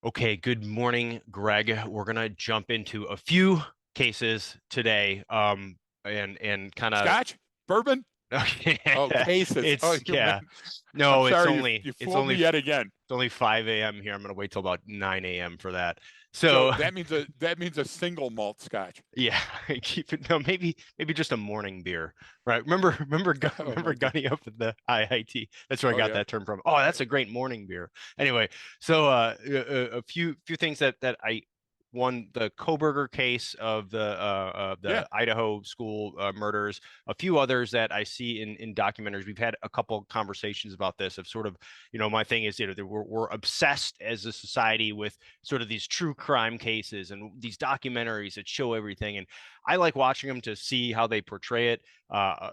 Okay, good morning, Greg. We're gonna jump into a few cases today, and kind of Scotch? Bourbon? okay. Oh, cases. Oh, It's you meant. yeah, I'm no, sorry, you it's fooled only me yet again. 5 a.m. here. I'm gonna wait till about 9 a.m. for that. So So that means a single malt Scotch. yeah, keep it. No, maybe just a morning beer, right? Oh Remember my God. Gunny up at the IIT. That's where I Oh got yeah. that term from. Oh, that's a great morning beer. Anyway, so a few things that I one the Koberger case of Yeah. the Idaho school murders, a few others that I see in documentaries. We've had a couple conversations about this. Of sort of, my thing is, we're obsessed as a society with sort of these true crime cases and these documentaries that show everything. And I like watching them to see how they portray it.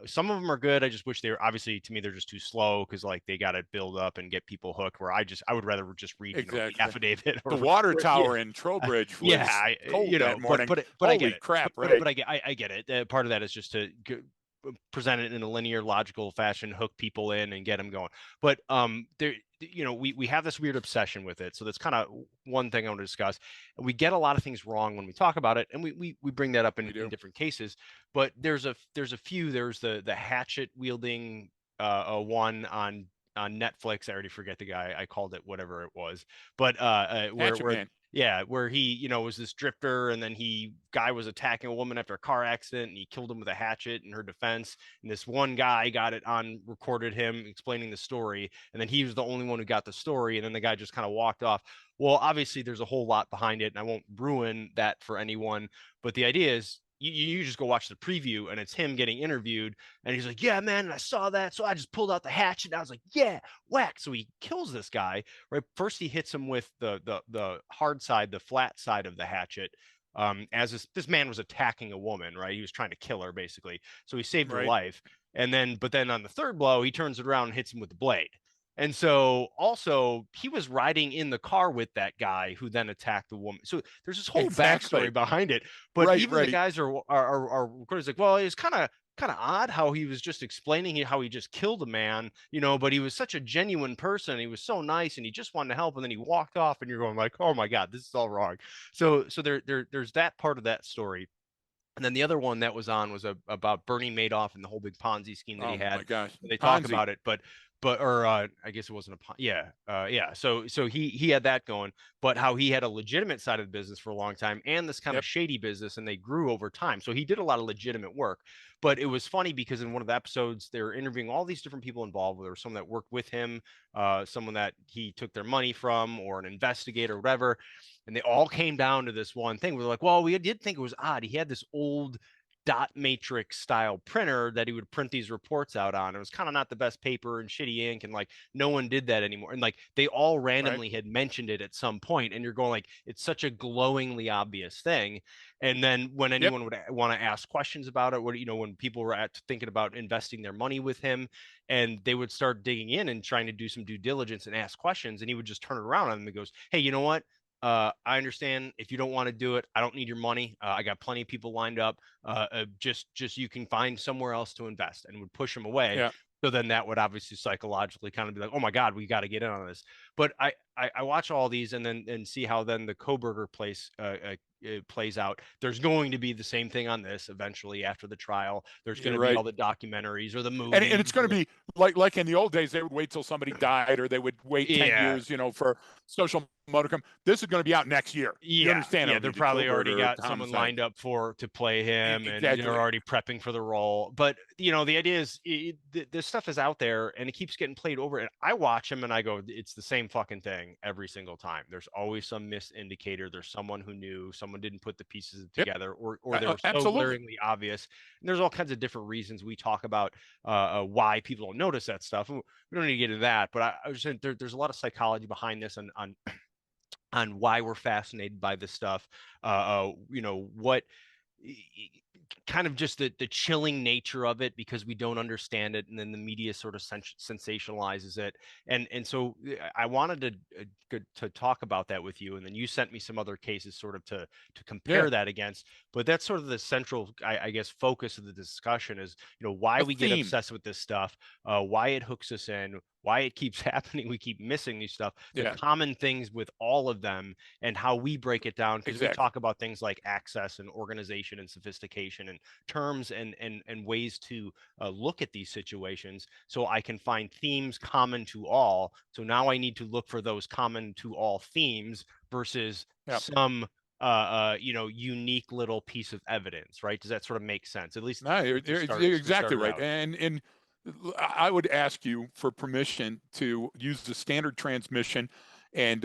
Some of them are good. I just wish they were, obviously, to me, they're just too slow because like they got to build up and get people hooked. Where I would rather just read, the Exactly. affidavit The or, water yeah. tower in Trowbridge Yeah, was cold that morning. but I get Holy it. crap, right? I get it. Part of that is just to present it in a linear, logical fashion, hook people in and get them going. But there, we have this weird obsession with it. So that's kind of one thing I want to discuss. We get a lot of things wrong when we talk about it, and we bring that up We in do. different cases. But there's a few. There's the Hatchet wielding one on Netflix. I already forget the guy. I called it whatever it was. But Hatchet where man. yeah, where he, was this drifter, and then guy was attacking a woman after a car accident, and he killed him with a hatchet in her defense. And this one guy got it on, recorded him explaining the story, and then he was the only one who got the story, and then the guy just kind of walked off. Well, obviously, there's a whole lot behind it, and I won't ruin that for anyone. But the idea is, you just go watch the preview, and it's him getting interviewed, and he's like, "Yeah, man, and I saw that, so I just pulled out the hatchet." And I was like, "Yeah, whack!" So he kills this guy. Right, first he hits him with the hard side, the flat side of the hatchet. As this man was attacking a woman, right? He was trying to kill her basically. So he saved her Right. life. And then, but then on the third blow, he turns it around and hits him with the blade. And so also he was riding in the car with that guy who then attacked the woman. So there's this whole Exactly. backstory behind it. But Right, even the right. guys are recorders like, well, it's kind of odd how he was just explaining how he just killed a man, but he was such a genuine person. He was so nice and he just wanted to help. And then he walked off and you're going like, oh my God, this is all wrong. So there's that part of that story. And then the other one that was on was about Bernie Madoff and the whole big Ponzi scheme that he Oh had. my gosh. They talk Ponzi. about it, but or I guess it wasn't yeah. So he had that going, but how he had a legitimate side of the business for a long time and this kind of Yep. shady business, and they grew over time. So he did a lot of legitimate work. But it was funny because in one of the episodes they were interviewing all these different people involved. There was someone that worked with him, someone that he took their money from, or an investigator, or whatever, and they all came down to this one thing. We were like, well, we did think it was odd. He had this old dot matrix style printer that he would print these reports out on. It was kind of not the best paper and shitty ink, and like no one did that anymore. And like they all Right. randomly had mentioned it at some point, and you're going like, it's such a glowingly obvious thing. And then when Yep. anyone would want to ask questions about it, when people were thinking about investing their money with him, and they would start digging in and trying to do some due diligence and ask questions, and he would just turn it around on them and goes, "Hey, you know what? I understand if you don't want to do it. I don't need your money. I got plenty of people lined up. Just you can find somewhere else to invest," and would push them away. Yeah. So then that would obviously psychologically kind of be like, "Oh my God, we got to get in on this." But I watch all these and then see how then the Koberger place it plays out. There's going to be the same thing on this eventually after the trial. There's going You're to be right. all the documentaries or the And it's movies going to or be like in the old days, they would wait till somebody died, or they would wait 10 yeah, years, for social modicum. This is going to be out next year. You yeah, understand? yeah, It'll they're be the probably already Koberger got someone homicide. lined up to play him, and they're Exactly. already prepping for the role. But the idea is this stuff is out there, and it keeps getting played over. And I watch him, and I go, it's the same fucking thing every single time. There's always some misindicator. There's someone who knew, someone didn't put the pieces Yep. together, or they were so Absolutely. glaringly obvious. And there's all kinds of different reasons we talk about why people don't notice that stuff. We don't need to get into that, but I was saying there's a lot of psychology behind this, on why we're fascinated by this stuff. What kind of just the chilling nature of it because we don't understand it, and then the media sort of sensationalizes it. And so I wanted to talk about that with you, and then you sent me some other cases sort of to Yeah. compare that against. But that's sort of the central, I guess, focus of the discussion is, why A we get theme. obsessed with this stuff, why it hooks us in, why it keeps happening. We keep missing these stuff, the Yeah, common things with all of them, and how we break it down. Because we exactly. talk about things like access and organization and sophistication and terms and ways to look at these situations. So I can find themes common to all. So now I need to look for those common to all themes versus Yep. some unique little piece of evidence, right? Does that sort of make sense? At least No, to start you're to start exactly it right. out. And I would ask you for permission to use the standard transmission and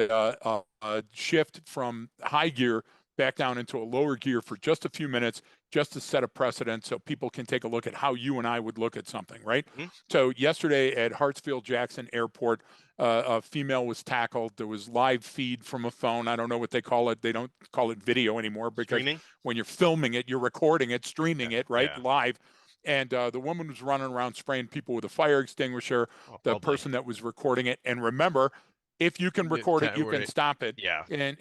shift from high gear back down into a lower gear for just a few minutes, just to set a precedent so people can take a look at how you and I would look at something, right? Mhm. So yesterday at Hartsfield-Jackson Airport, a female was tackled. There was live feed from a phone. I don't know what they call it. They don't call it video anymore because Streaming. when you're filming it, you're recording it, Yeah. streaming it, right, Yeah. live. And the woman was running around spraying people with a fire extinguisher. Oh, The lovely. person that was recording it, and remember, if you can record it, you can stop it. Yeah. And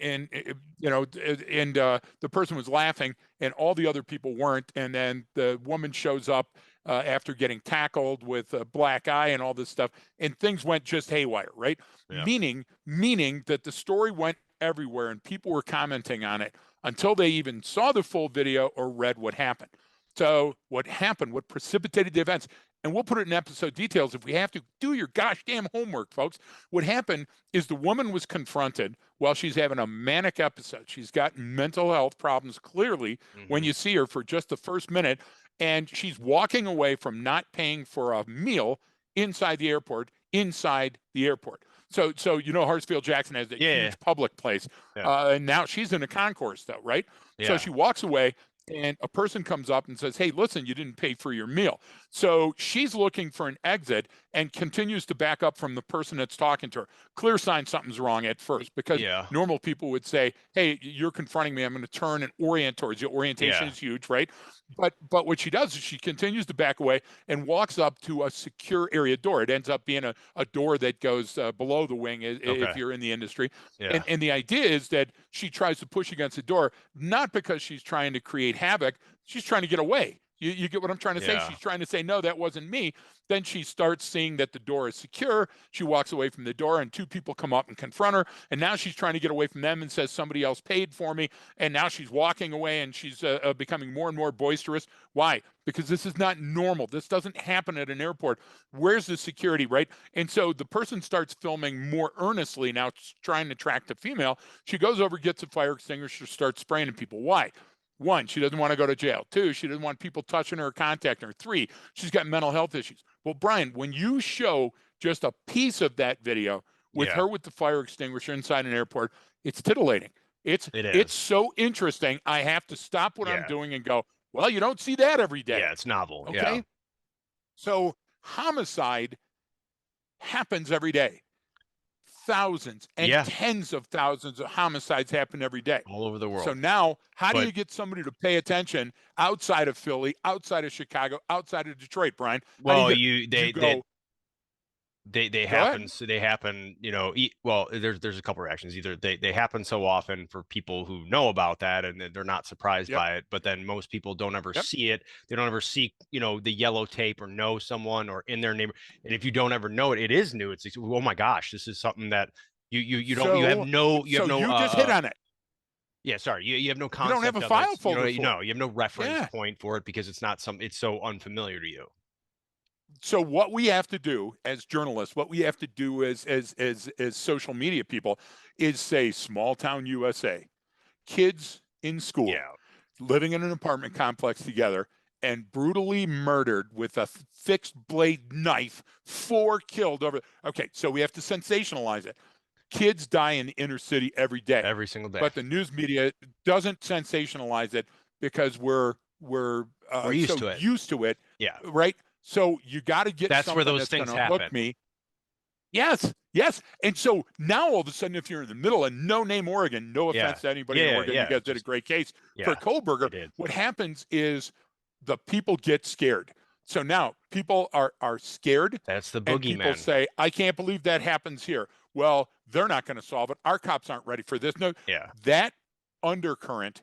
the person was laughing, and all the other people weren't. And then the woman shows up after getting tackled with a black eye and all this stuff, and things went just haywire, right? Yeah. Meaning that the story went everywhere, and people were commenting on it until they even saw the full video or read what happened. So what happened, what precipitated the events, and we'll put it in episode details if we have to. Do your gosh damn homework, folks. What happened is the woman was confronted while she's having a manic episode. She's got mental health problems, clearly, when Mm-hmm. you see her for just the first minute, and she's walking away from not paying for a meal inside the airport, So Hartsfield-Jackson has a Yeah. huge public place, Yeah. and now she's in a concourse, though, right? So Yeah. she walks away, and a person comes up and says, "Hey, listen, you didn't pay for your meal." So she's looking for an exit and continues to back up from the person that's talking to her. Clear sign something's wrong at first, because Yeah. normal people would say, "Hey, you're confronting me. I'm going to turn and orient towards you." Orientation Yeah. is huge, right? But what she does is she continues to back away and walks up to a secure area door. It ends up being a door that goes below the wing if Okay. you're in the industry. Yeah. And the idea is that she tries to push against the door, not because she's trying to create havoc. She's trying to get away. You get what I'm trying to say? Yeah. She's trying to say, no, that wasn't me. Then she starts seeing that the door is secure. She walks away from the door, and two people come up and confront her. And now she's trying to get away from them and says, somebody else paid for me. And now she's walking away, and she's becoming more and more boisterous. Why? Because this is not normal. This doesn't happen at an airport. Where's the security, right? And so the person starts filming more earnestly now, trying to track the female. She goes over, gets a fire extinguisher, starts spraying at people. Why? One, she doesn't want to go to jail. Two, she doesn't want people touching her or contacting her. Three, she's got mental health issues. Well, Brian, when you show just a piece of that video with Yeah. her with the fire extinguisher inside an airport, it's titillating. It's It it's is. so interesting. I have to stop what I'm Yeah. doing and go, well, you don't see that every day. Yeah. It's novel. Yeah. Okay. So homicide happens every day. Thousands and Yeah. tens of thousands of homicides happen every day. All over the So world. now, how do But you get somebody to pay attention outside of Philly, outside of Chicago, outside of Detroit, Brian? How do well, you get? You go. they Go happen ahead. so they happen well, there's a couple reactions. Either they happen so often for people who know about that and they're not surprised Yep. by it, but then most people don't ever Yep. see it. They don't ever see the yellow tape or know someone or in their neighbor. And if you don't ever know it, it is new. It's like, oh my gosh, this is something that you don't, you have So no you just hit on it. yeah, sorry, you have no You don't have concept a of it. file folder for it. You have no reference Yeah. point for it because it's so unfamiliar to you. So what we have to do as journalists, what we have to do as social media people, is say small town USA, kids in school, Yeah. living in an apartment complex together, and brutally murdered with a fixed blade knife, 4 killed over. Okay, so we have to sensationalize it. Kids die in the inner city every day, Every single day. but the news media doesn't sensationalize it because we're used so to it. used to it, Yeah. right? So you got to get That's where something those that's going things to hook happen. me. Yes, yes. And so now all of a sudden, if you're in the middle of No Name, Oregon, no Yeah. offense to anybody in Yeah, Oregon, yeah, you guys did a just- great case Yeah. for Kohlberger. They did. What happens is the people get scared. So now people are scared, That's the and people boogeyman. say, "I can't believe that happens here." Well, they're not going to solve it. Our cops aren't ready for this. No, Yeah. that undercurrent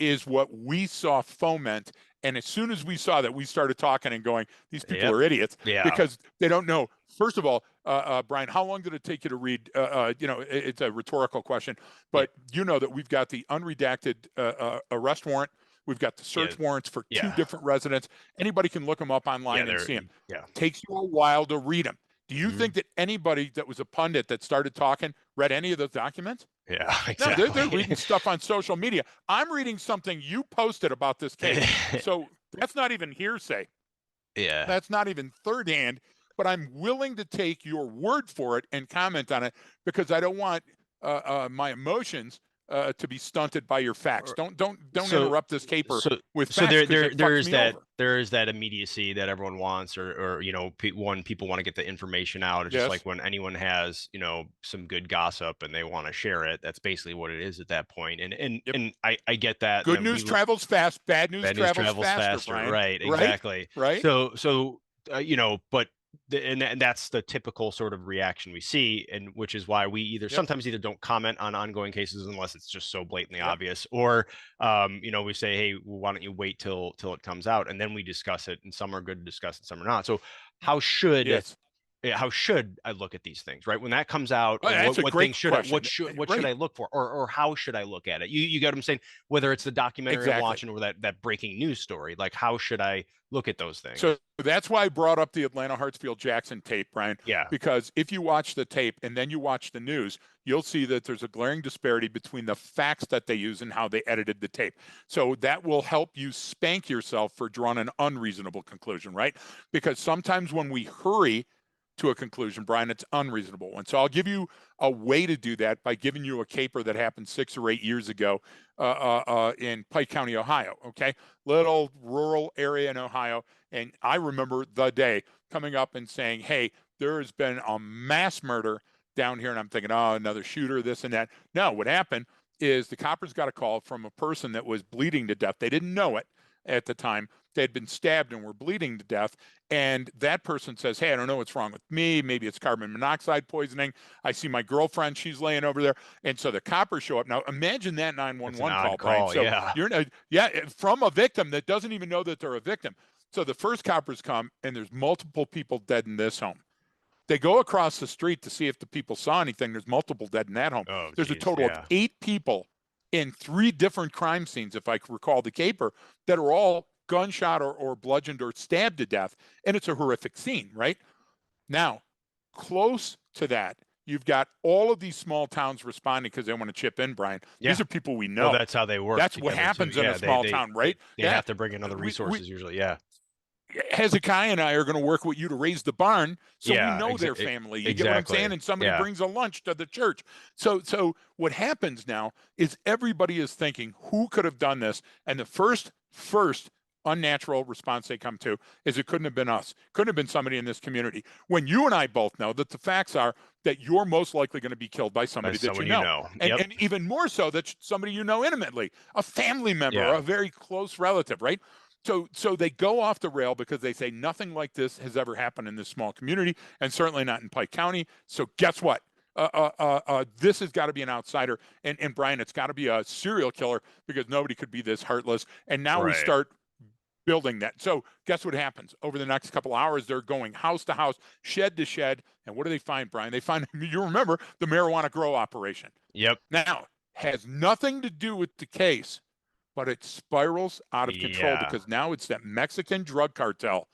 is what we saw foment. And as soon as we saw that, we started talking and going, these people Yep. are idiots Yeah. because they don't know. First of all, Brian, how long did it take you to read? It's a rhetorical question, but you know that we've got the unredacted arrest warrant. We've got the search warrants for 2 different residents. Anybody can look them up online and see them. Yeah. Takes you a while to read them. Do you think that anybody that was a pundit that started talking read any of those documents? Yeah, exactly. No, they're reading stuff on social media. I'm reading something you posted about this case. So that's not even hearsay. Yeah. That's not even third hand, but I'm willing to take your word for it and comment on it because I don't want my emotions to be stunted by your facts. Don't interrupt this caper with facts. So there is that over. immediacy that everyone wants, or people want to get the information out. It's just like when anyone has some good gossip and they want to share it. That's basically what it is at that point. And I get that. Good news travels fast. Bad news travels faster. Brian. Right. Exactly. Right. So but. And that's the typical sort of reaction we see, and which is why we sometimes don't comment on ongoing cases unless it's just so blatantly obvious, or we say, hey, why don't you wait till it comes out, and then we discuss it. And some are good to discuss and some are not. So how should I look at these things, right? When that comes out, what things should I look for, or how should I look at it? You get what I'm saying? Whether it's the documentary I'm watching or that breaking news story, like how should I look at those things? So that's why I brought up the Atlanta Hartsfield Jackson tape, Brian. Yeah. Because if you watch the tape and then you watch the news, you'll see that there's a glaring disparity between the facts that they use and how they edited the tape. So that will help you spank yourself for drawing an unreasonable conclusion, right? Because sometimes when we hurry to a conclusion, Brian, it's unreasonable. And so I'll give you a way to do that by giving you a caper that happened 6 or 8 years ago in Pike County, Ohio. Okay, little rural area in Ohio, and I remember the day coming up and saying, "Hey, there has been a mass murder down here," and I'm thinking, "Oh, another shooter, this and that." No, what happened is the coppers got a call from a person that was bleeding to death. They didn't know it at the time. They had been stabbed and were bleeding to death. And that person says, "Hey, I don't know what's wrong with me. Maybe it's carbon monoxide poisoning. I see my girlfriend, she's laying over there." And so the coppers show up. Now imagine that 911 call, Brian. So you're from a victim that doesn't even know that they're a victim. So the first coppers come and there's multiple people dead in this home. They go across the street to see if the people saw anything. There's multiple dead in that home. There's a total of 8 people in 3 different crime scenes, if I recall the caper, that are all gunshot or bludgeoned or stabbed to death. And it's a horrific scene, right? Now, close to that, you've got all of these small towns responding because they want to chip in, Brian. These are people we know. Well, that's how they work. That's what happens in a small town, right? They have to bring in other resources usually, Hezekiah and I are going to work with you to raise the barn, so we know their family. You get what I'm saying? And somebody brings a lunch to the church. So what happens now is everybody is thinking, who could have done this? And the first unnatural response they come to is it couldn't have been us. Couldn't have been somebody in this community. When you and I both know that the facts are that you're most likely going to be killed by somebody that you know. And even more so that somebody you know intimately, a family member, a very close relative, right? So they go off the rail because they say nothing like this has ever happened in this small community, and certainly not in Pike County. So guess what? This has got to be an outsider. And Brian, it's got to be a serial killer because nobody could be this heartless. And now we start building that. So guess what happens? Over the next couple hours, they're going house to house, shed to shed. And what do they find, Brian? They find, you remember, the marijuana grow operation. Yep. Now, has nothing to do with the case, but it spirals out of control because now it's that Mexican drug cartel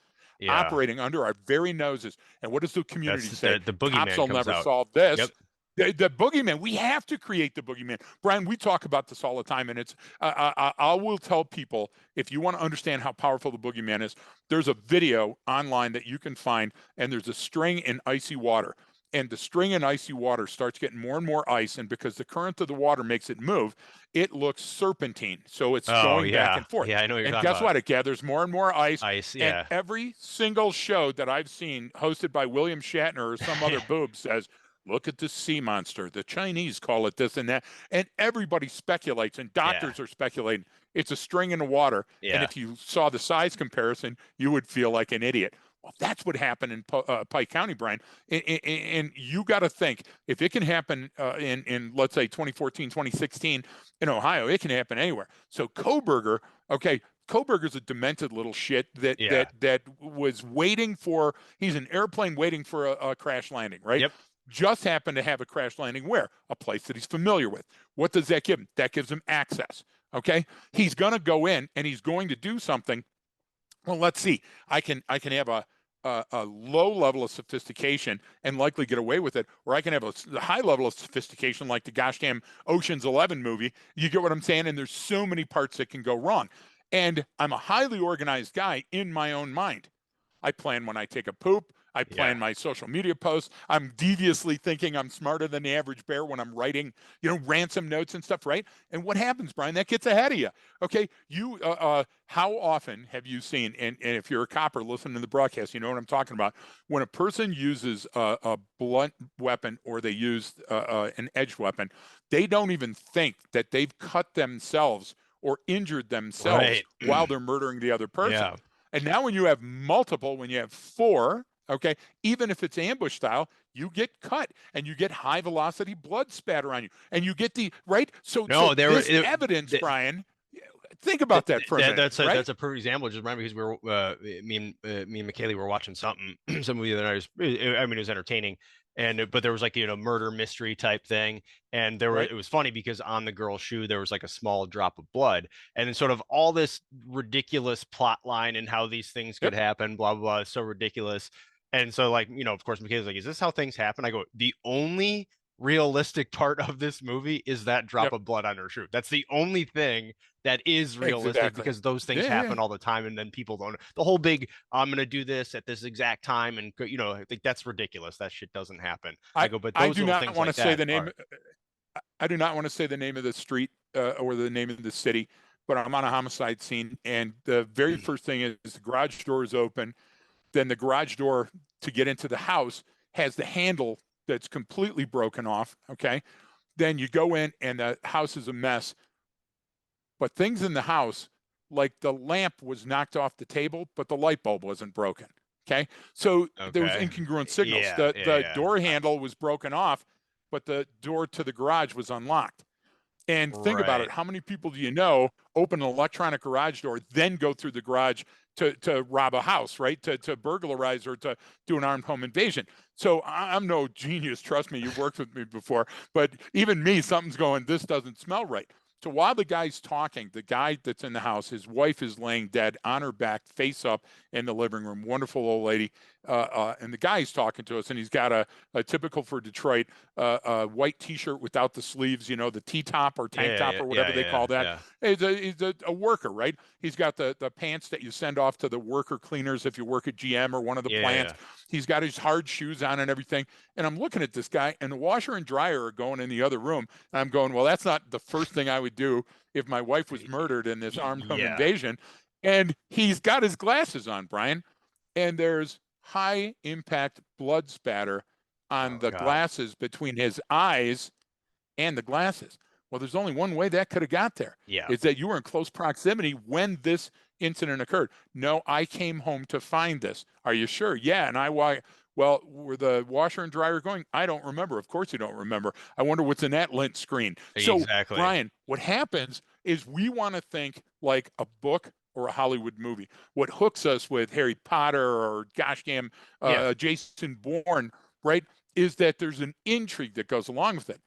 operating under our very noses. And what does the community say? The boogeyman Cops will never solve this. The boogeyman, we have to create the boogeyman. Brian, we talk about this all the time, and it's I will tell people, if you want to understand how powerful the boogeyman is, there's a video online that you can find, and there's a string in icy water. And the string in icy water starts getting more and more ice, and because the current of the water makes it move, it looks serpentine. So it's going back and forth. Yeah, I know what you're talking about. And guess what? It gathers more and more ice. And every single show that I've seen hosted by William Shatner or some other boob says, look at this sea monster. The Chinese call it this and that. And everybody speculates, and doctors are speculating. It's a string in the water. And if you saw the size comparison, you would feel like an idiot. Well, that's what happened in Pike County, Brian. And you got to think, if it can happen in, let's say, 2014, 2016 in Ohio, it can happen anywhere. So Kohberger, okay, Kohberger's a demented little shit that was waiting for, he's an airplane waiting for a crash landing, right? Yep. Just happened to have a crash landing where? A place that he's familiar with. What does that give him? That gives him access. Okay. He's going to go in and he's going to do something. Well, let's see. I can have a low level of sophistication and likely get away with it, or I can have a high level of sophistication like the gosh damn Ocean's 11 movie. You get what I'm saying? And there's so many parts that can go wrong. And I'm a highly organized guy in my own mind. I plan when I take a poop. I plan my social media posts. I'm deviously thinking I'm smarter than the average bear when I'm writing, ransom notes and stuff, right? And what happens, Brian? That gets ahead of you. Okay, you. How often have you seen? And if you're a copper listening to the broadcast, you know what I'm talking about. When a person uses a blunt weapon or they use an edged weapon, they don't even think that they've cut themselves or injured themselves while they're murdering the other person. Yeah. And now when you have multiple, when you have 4, okay, even if it's ambush style, you get cut and you get high velocity blood spatter on you and you get the, right? So this evidence, Brian, think about that for a minute. That's a perfect example. Just remember, because we were, me and McKaylee were watching some movie the other night. It was entertaining. But there was like, murder mystery type thing. And it was funny because on the girl's shoe, there was like a small drop of blood, and then sort of all this ridiculous plot line and how these things could happen, blah, blah, blah. It's so ridiculous. And so like, of course, McKaylee's like, is this how things happen? I go, the only realistic part of this movie is that drop of blood on her shoe. That's the only thing that is realistic, because those things happen all the time, and then people don't. The whole big, I'm going to do this at this exact time, and I think that's ridiculous. That shit doesn't happen. I go, but those I do not want to say the name. Are... I do not want to say the name of the street or the name of the city, but I'm on a homicide scene, and the very first thing is the garage door is open. Then the garage door to get into the house has the handle that's completely broken off. Okay. Then you go in and the house is a mess, but things in the house, like the lamp was knocked off the table, but the light bulb wasn't broken. Okay. So there was incongruent signals. The door handle was broken off, but the door to the garage was unlocked. And think about it. How many people do you know open an electronic garage door, then go through the garage to rob a house, right? To burglarize or to do an armed home invasion. So I'm no genius. Trust me, you've worked with me before. But even me, something's going, this doesn't smell right. So while the guy's talking, the guy that's in the house, his wife is laying dead on her back, face up in the living room. Wonderful old lady. And the guy's talking to us, and he's got a typical for Detroit, white T-shirt without the sleeves, the T-top or tank top or whatever they call that. He's a worker, right? He's got the pants that you send off to the worker cleaners if you work at GM or one of the plants. He's got his hard shoes on and everything. And I'm looking at this guy, and the washer and dryer are going in the other room. And I'm going, well, that's not the first thing I would do if my wife was murdered in this armed home invasion. And he's got his glasses on, Brian, and there's high impact blood spatter on the glasses between his eyes and the glasses. Well, there's only one way that could have got there. Is that you were in close proximity when this incident occurred. No, I came home to find this. Are you sure? Yeah. And well, were the washer and dryer going? I don't remember. Of course you don't remember. I wonder what's in that lint screen. So, Brian, what happens is we want to think like a book or a Hollywood movie. What hooks us with Harry Potter or gosh damn Jason Bourne, right, is that there's an intrigue that goes along with it.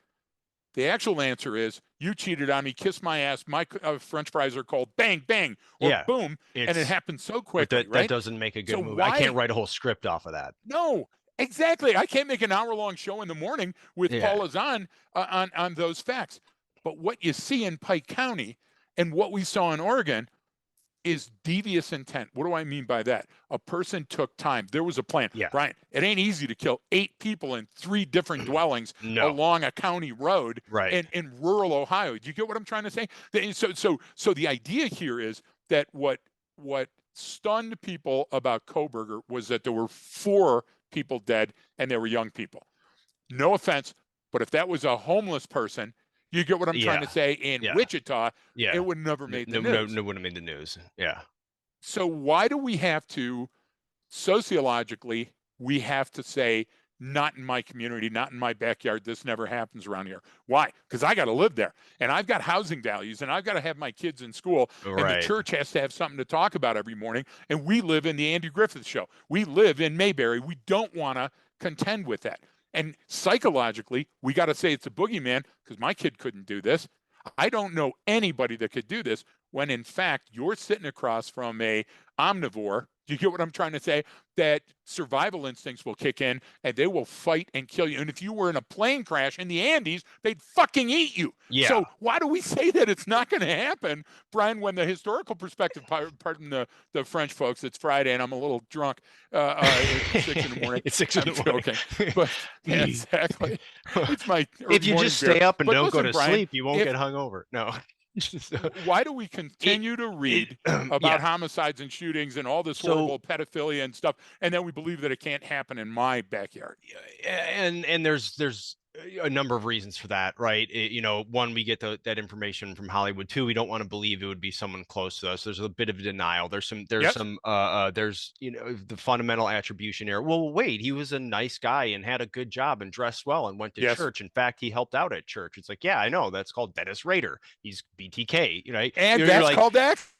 The actual answer is, you cheated on me, kiss my ass, my French fries are cold, bang, bang, or boom, and it happens so quickly, that doesn't make a good movie. I can't write a whole script off of that. No, exactly. I can't make an hour-long show in the morning with Paul Azan on those facts. But what you see in Pike County and what we saw in Oregon is devious intent. What do I mean by that? A person took time. There was a plan. Brian, it ain't easy to kill 8 people in 3 different dwellings along a county road in rural Ohio. Do you get what I'm trying to say? So the idea here is that what stunned people about Kohberger was that there were 4 people dead and they were young people. No offense, but if that was a homeless person, you get what I'm trying to say? In Wichita, it would never made the news. No, wouldn't have made the news. So why do we have to sociologically, we have to say, not in my community, not in my backyard. This never happens around here. Why? Because I got to live there, and I've got housing values, and I've got to have my kids in school, and the Right. church has to have something to talk about every morning. And we live in the Andy Griffith Show. We live in Mayberry. We don't want to contend with that. And psychologically, we got to say it's a boogeyman because my kid couldn't do this. I don't know anybody that could do this, when in fact you're sitting across from a omnivore. Do you get what I'm trying to say? That survival instincts will kick in and they will fight and kill you. And if you were in a plane crash in the Andes, they'd fucking eat you. Yeah. So why do we say that it's not going to happen, Brian, when the historical perspective, pardon the French folks, it's Friday and I'm a little drunk at 6 in the morning. It's 6 in the morning. Joking. But yeah, exactly. It's my if you just stay up and but don't listen, go to Brian, sleep, you won't get hungover. No. Why do we continue to read about homicides and shootings and all this horrible pedophilia and stuff, and then we believe that it can't happen in my backyard? And there's a number of reasons for that, right? One, we get that information from Hollywood. Two, we don't want to believe it would be someone close to us. There's a bit of denial. There's the fundamental attribution error. Well, wait, he was a nice guy and had a good job and dressed well and went to church. In fact, he helped out at church. It's like, yeah, I know, that's called Dennis Rader. He's BTK, right? And that's called access.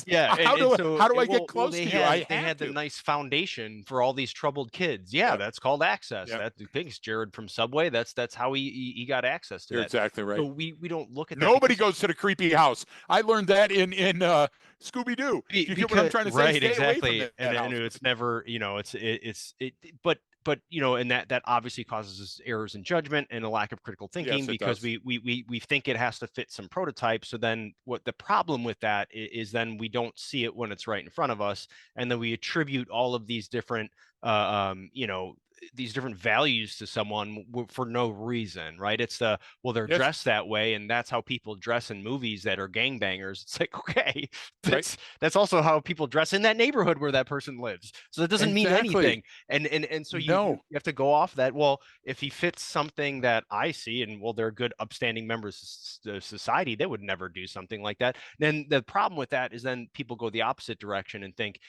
Yeah. How do I get close to you? They had the nice foundation for all these troubled kids. Yeah, that's called access. That thinks Jared from Subway. That's how he got access to You're that. exactly right. So we don't look at that. Nobody goes to the creepy house. I learned that in Scooby-Doo. You get what I'm trying to say? Right, Stay exactly. Away from that and it's never, but and that obviously causes errors in judgment and a lack of critical thinking, because we think it has to fit some prototype. So then what the problem with that is then we don't see it when it's right in front of us, and then we attribute all of these different these different values to someone for no reason, right? It's they're dressed that way, and that's how people dress in movies that are gangbangers. It's like, okay, that's also how people dress in that neighborhood where that person lives. So that doesn't mean anything. And so you have to go off that. Well, if he fits something that I see, and they're good, upstanding members of society, they would never do something like that. Then the problem with that is then people go the opposite direction and think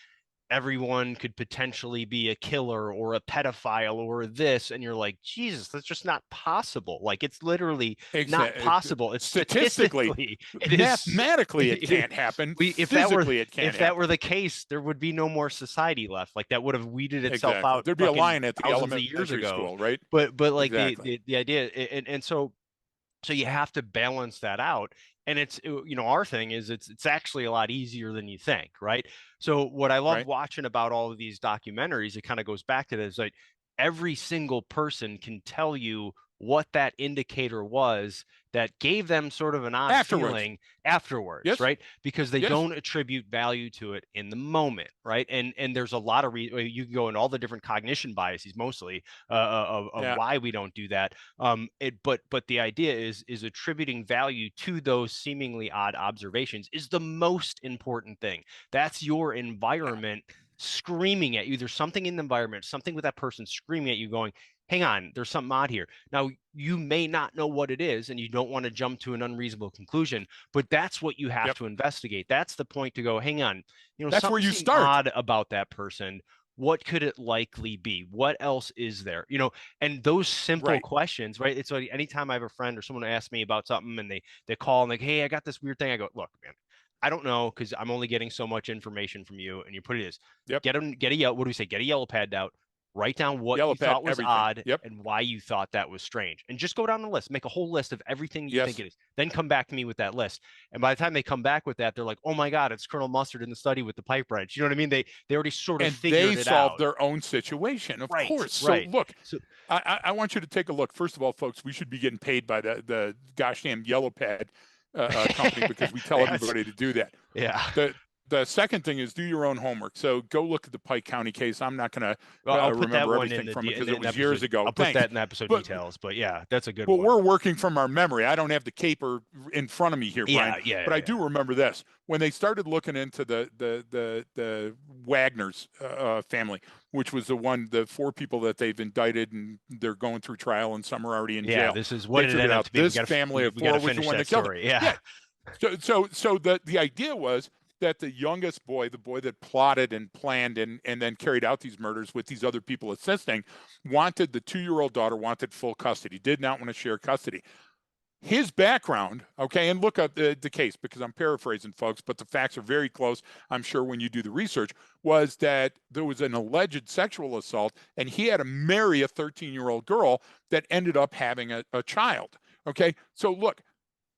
everyone could potentially be a killer or a pedophile or this, and you're like, Jesus, that's just not possible. Like, it's literally not possible. It's statistically, mathematically, it can't happen. If that were the case, there would be no more society left. Like, that would have weeded itself out. There'd be a line at the elementary school, right? But like the idea, and so you have to balance that out. And it's, our thing is it's actually a lot easier than you think, right? So what I love watching about all of these documentaries, it kind of goes back to this, like every single person can tell you what that indicator was that gave them sort of an odd feeling afterwards, right? Because they don't attribute value to it in the moment, right? And there's a lot of you can go in all the different cognition biases, mostly of why we don't do that. But the idea is attributing value to those seemingly odd observations is the most important thing. That's your environment screaming at you. There's something in the environment, something with that person screaming at you, going, hang on, there's something odd here. Now, you may not know what it is, and you don't want to jump to an unreasonable conclusion, but that's what you have to investigate. That's the point to go, hang on, that's where you start. Odd about that person. What could it likely be? What else is there? And those simple questions, right? It's like anytime I have a friend or someone asks me about something and they call and like, hey, I got this weird thing. I go, look, man, I don't know, because I'm only getting so much information from you. And you put it as, get a yellow. What do we say? Get a yellow pad out. Write down what you thought was odd and why you thought that was strange. And just go down the list. Make a whole list of everything you think it is. Then come back to me with that list. And by the time they come back with that, they're like, oh my God, it's Colonel Mustard in the study with the pipe wrench. You know what I mean? They already sort of figured it out. And they solved their own situation, of course. So look, I want you to take a look. First of all, folks, we should be getting paid by the gosh damn yellow pad company, because we tell everybody to do that. Yeah. The second thing is do your own homework. So go look at the Pike County case. I'm not going to remember everything from it because it was years ago. I'll put that in episode details. But yeah, that's a good one. Well, we're working from our memory. I don't have the caper in front of me here, Brian. But I do remember this. When they started looking into the Wagner's family, which was the 4 people that they've indicted, and they're going through trial, and some are already in jail. Yeah, this is what it ended up to be. This family of 4 was the one that killed him. Yeah. So the idea was, that the youngest boy, the boy that plotted and planned and then carried out these murders with these other people assisting, wanted the 2-year-old daughter wanted full custody, did not want to share custody. His background, okay, and look up the case because I'm paraphrasing, folks, but the facts are very close, I'm sure, when you do the research, was that there was an alleged sexual assault and he had to marry a 13-year-old girl that ended up having a child. Okay, so look,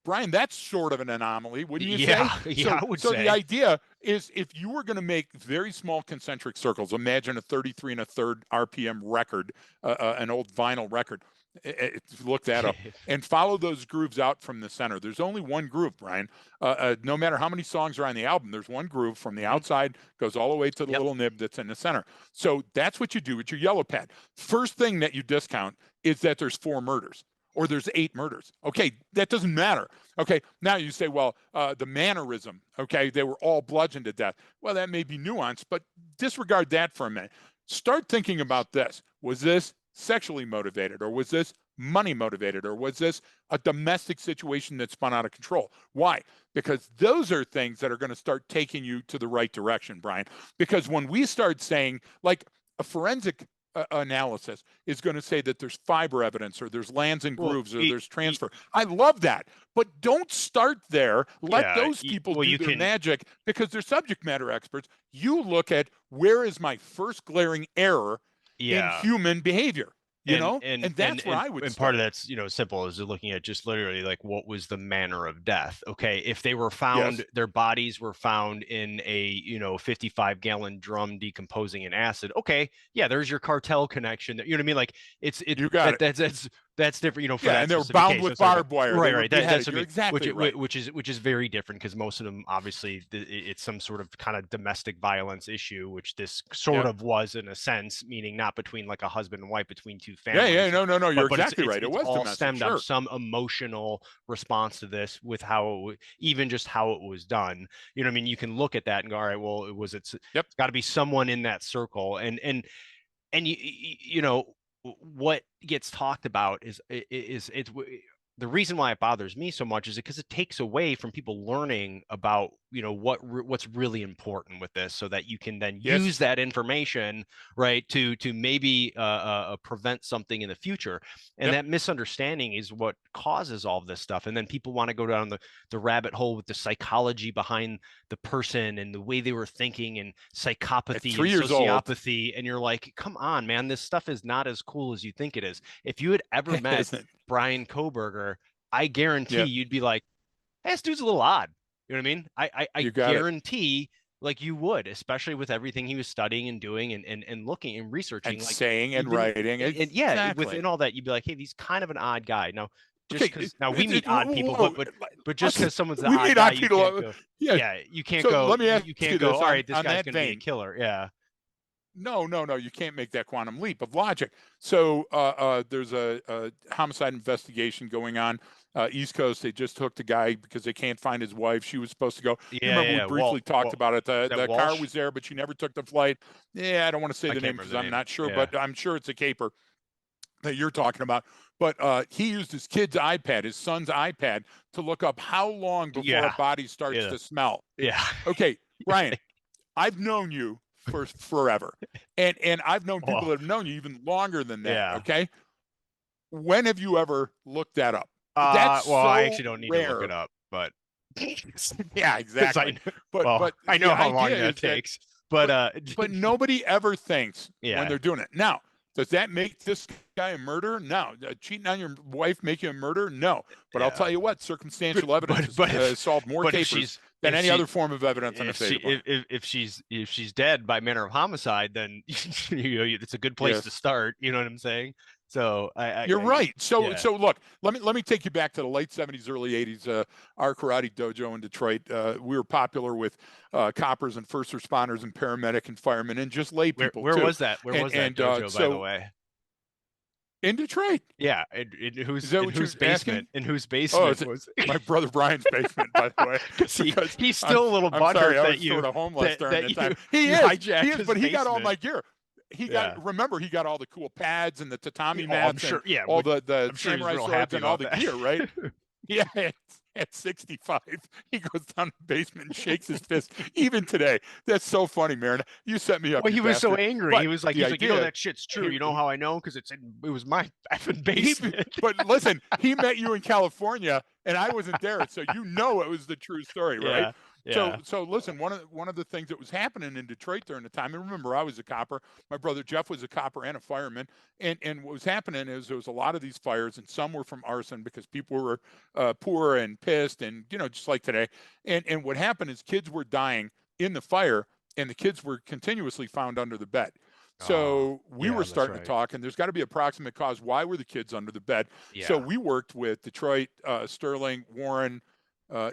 Brian, that's sort of an anomaly, wouldn't you say? Yeah, I would say. So the idea is if you were going to make very small concentric circles, imagine a 33 1/3 RPM record, an old vinyl record, look that up, and follow those grooves out from the center. There's only one groove, Brian. No matter how many songs are on the album, there's one groove from the outside, goes all the way to the little nib that's in the center. So that's what you do with your yellow pad. First thing that you discount is that there's 4 murders. Or there's 8 murders. Okay, that doesn't matter. Okay, now you say, well, the mannerism, okay, they were all bludgeoned to death. Well, that may be nuanced, but disregard that for a minute. Start thinking about this. Was this sexually motivated, or was this money motivated, or was this a domestic situation that spun out of control? Why? Because those are things that are going to start taking you to the right direction, Brian. Because when we start saying, like, a forensic analysis is going to say that there's fiber evidence or there's lands and grooves or there's transfer. I love that. But don't start there. Let those people do their magic because they're subject matter experts. You look at where is my first glaring error in human behavior. And that's where I would start. And part of that's, simple is looking at just literally like what was the manner of death. Okay. If they were found, their bodies were found in a, 55-gallon drum decomposing in acid. Okay. Yeah. There's your cartel connection. You know what I mean? Like you got it. That's different, for and they're bound with barbed wire. Right. That's exactly right. Which is very different because most of them, obviously, it's some sort of kind of domestic violence issue, which this sort of was in a sense, meaning not between like a husband and wife, between 2 families. No. You're exactly right. It was all domestic, stemmed on some emotional response to this with even just how it was done. You know what I mean? You can look at that and go, all right, well, it's got to be someone in that circle, and what gets talked about is it's the reason why it bothers me so much is because it takes away from people learning about what's really important with this, so that you can then use that information to maybe prevent something in the future. And that misunderstanding is what causes all of this stuff. And then people want to go down the rabbit hole with the psychology behind the person and the way they were thinking and psychopathy and sociopathy. And you're like, come on, man, this stuff is not as cool as you think it is. If you had ever met Brian Kohberger, I guarantee you'd be like, hey, this dude's a little odd. You know what I mean? I guarantee like you would, especially with everything he was studying and doing and looking and researching, and like saying and writing. And within all that, you'd be like, hey, he's kind of an odd guy. Now, just because we meet odd people, but just because someone's an odd guy, you can't go. You can't go. Let me ask you can't go. All right, this guy's going to be a killer. No, you can't make that quantum leap of logic. So there's a homicide investigation going on. East Coast, they just hooked a guy because they can't find his wife. She was supposed to go. We briefly talked about it. The car was there, but she never took the flight. I don't want to say the name because I'm not sure, but I'm sure it's a caper that you're talking about. But he used his kid's iPad, his son's iPad, to look up how long before a body starts to smell. Okay, Brian, I've known you for forever, and I've known people that have known you even longer than that. Okay, when have you ever looked that up? That's I actually don't need to look it up, but exactly. But I know how long that takes. But nobody ever thinks when they're doing it. Now, does that make this guy a murderer? No. Cheating on your wife make you a murderer? No. But I'll tell you what, circumstantial evidence has solved more cases than any other form of evidence on the state. If she's dead by manner of homicide, then it's a good place to start. You know what I'm saying? So you're right. So look, let me take you back to the late 70s, early 80s. Our karate dojo in Detroit, we were popular with coppers and first responders and paramedic and firemen and just lay people. Where was that? Where was that dojo, by the way? In Detroit. Yeah. In whose basement? In whose basement was my brother Brian's basement, by the way. He's still a little butthurt that you sort of homeless during the time. He is, but he got all my gear. He got all the cool pads and the tatami mats, all the samurai swords and all the gear, right? at 65, he goes down the basement and shakes his fist. Even today, that's so funny, Marin. You set me up, Well, you he was so bastard. angry. But He was like, the you know, idea, that shit's true. he, You know how I know? Because it was my effing he, basement. but listen, he met you in California, and I wasn't there, so you know it was the true story, right? Yeah. So, Yeah. so listen, one of the things that was happening in Detroit during the time, and remember, I was a copper. My brother Jeff was a copper and a fireman, and what was happening is there was a lot of these fires, and some were from arson because people were poor and pissed, and just like today. And what happened is kids were dying in the fire, and the kids were continuously found under the bed. Oh, So we yeah, were that's starting to right. talk, and there's got to be a proximate cause. Why were the kids under the bed? So Yeah. we worked with Detroit, Sterling, Warren,